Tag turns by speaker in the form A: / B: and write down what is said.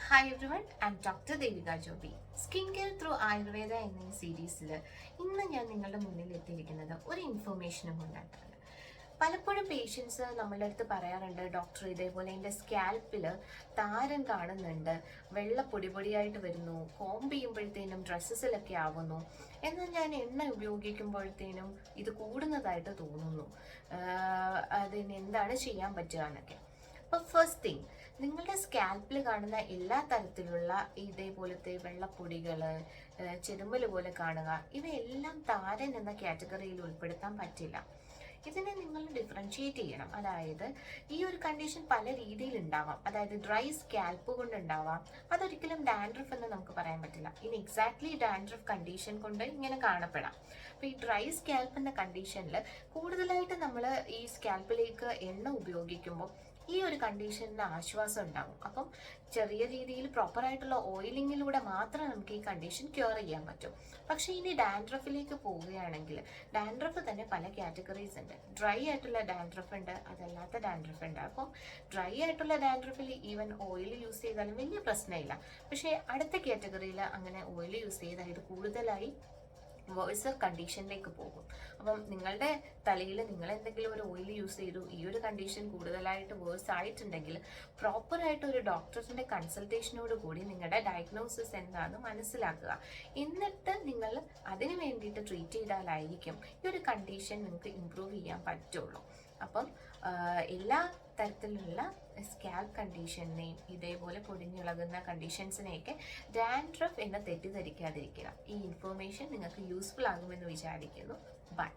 A: Hi everyone, I doctor Devika Joby. Skin care through Ayurveda എന്ന ഈ സീരീസിൽ ഇന്ന് ഞാൻ നിങ്ങളുടെ മുന്നിൽ എത്തിയിരിക്കുന്നത് ഒരു ഇൻഫർമേഷനും കൊണ്ടായിട്ടാണ്. പലപ്പോഴും പേഷ്യൻസ് നമ്മളുടെ അടുത്ത് പറയാറുണ്ട്, ഡോക്ടർ ഇതേപോലെ എൻ്റെ സ്കാൽപ്പിൽ താരൻ കാണുന്നുണ്ട്, വെള്ള പൊടി പൊടിയായിട്ട് വരുന്നു, കോംബ് ചെയ്യുമ്പോഴത്തേനും ഡ്രസ്സസിലൊക്കെ ആവുന്നു, എന്നാൽ ഞാൻ എണ്ണ ഉപയോഗിക്കുമ്പോഴത്തേനും ഇത് കൂടുന്നതായിട്ട് തോന്നുന്നു, അതിന് എന്താണ് ചെയ്യാൻ പറ്റുക എന്നൊക്കെ. അപ്പോൾ ഫസ്റ്റ് തിങ്, നിങ്ങളുടെ സ്കാൽപ്പിൽ കാണുന്ന എല്ലാ തരത്തിലുള്ള ഇതേപോലത്തെ വെള്ളപ്പൊടികൾ, ചെരുമ്പൽ പോലെ കാണുക, ഇവയെല്ലാം താരൻ എന്ന കാറ്റഗറിയിൽ ഉൾപ്പെടുത്താൻ പറ്റില്ല. ഇതിനെ നിങ്ങൾ ഡിഫറൻഷിയേറ്റ് ചെയ്യണം. അതായത് ഈ ഒരു കണ്ടീഷൻ പല രീതിയിൽ ഉണ്ടാവാം. അതായത് ഡ്രൈ സ്കാൽപ്പ് കൊണ്ട് ഉണ്ടാവാം, അതൊരിക്കലും ഡാൻഡ്രഫ് എന്ന് നമുക്ക് പറയാൻ പറ്റില്ല. ഇനി എക്സാക്ട്ലി ഡാൻഡ്രഫ് കണ്ടീഷൻ കൊണ്ട് ഇങ്ങനെ കാണപ്പെടാം. അപ്പോൾ ഈ ഡ്രൈ സ്കാൽപ്പ് എന്ന കണ്ടീഷനിൽ കൂടുതലായിട്ട് നമ്മൾ ഈ സ്കാൽപ്പിലേക്ക് എണ്ണ ഉപയോഗിക്കുമ്പോൾ ഈ ഒരു കണ്ടീഷനിന് ആശ്വാസം ഉണ്ടാവും. അപ്പം ചെറിയ രീതിയിൽ പ്രോപ്പറായിട്ടുള്ള ഓയിലിങ്ങിലൂടെ മാത്രം നമുക്ക് ഈ കണ്ടീഷൻ ക്യൂർ ചെയ്യാൻ പറ്റും. പക്ഷേ ഇനി ഡാൻഡ്രഫിലേക്ക് പോവുകയാണെങ്കിൽ ഡാൻഡ്രഫ് തന്നെ പല കാറ്റഗറീസ് ഉണ്ട്. ഡ്രൈ ആയിട്ടുള്ള ഡാൻഡ്രഫ് ഉണ്ട്, അതല്ലാത്ത ഡാൻഡ്രഫ് ഉണ്ട്. അപ്പം ഡ്രൈ ആയിട്ടുള്ള ഡാൻഡ്രഫിൽ ഈവൻ ഓയിൽ യൂസ് ചെയ്താലും വലിയ പ്രശ്നമില്ല. പക്ഷേ അടുത്ത കാറ്റഗറിയിൽ അങ്ങനെ ഓയിൽ യൂസ് ചെയ്താൽ ഇത് കൂടുതലായി വേഴ്സർ കണ്ടീഷനിലേക്ക് പോകും. അപ്പം നിങ്ങളുടെ തലയിൽ നിങ്ങൾ എന്തെങ്കിലും ഒരു ഓയിൽ യൂസ് ചെയ്തു, ഈ ഒരു കണ്ടീഷൻ കൂടുതലായിട്ട് വേഴ്സ് ആയിട്ടുണ്ടെങ്കിൽ പ്രോപ്പറായിട്ട് ഒരു ഡോക്ടറിൻ്റെ കൺസൾട്ടേഷനോട് കൂടി നിങ്ങളുടെ ഡയഗ്നോസിസ് എന്താണെന്ന് മനസ്സിലാക്കുക. എന്നിട്ട് നിങ്ങൾ അതിന് വേണ്ടിയിട്ട് ട്രീറ്റ് ചെയ്താലായിരിക്കും ഈ ഒരു കണ്ടീഷൻ നിങ്ങൾക്ക് ഇമ്പ്രൂവ് ചെയ്യാൻ പറ്റുള്ളൂ. അപ്പം എല്ലാ തരത്തിലുള്ള സ്കാൽപ്പ് കണ്ടീഷനെയും ഇതേപോലെ പൊടിഞ്ഞിളകുന്ന കണ്ടീഷൻസിനെയൊക്കെ ഡാൻഡ്രഫ് എന്ന് തെറ്റിദ്ധരിക്കാതിരിക്കുക. ഈ ഇൻഫർമേഷൻ നിങ്ങൾക്ക് യൂസ്ഫുൾ ആകുമെന്ന് വിചാരിക്കുന്നു. ബൈ.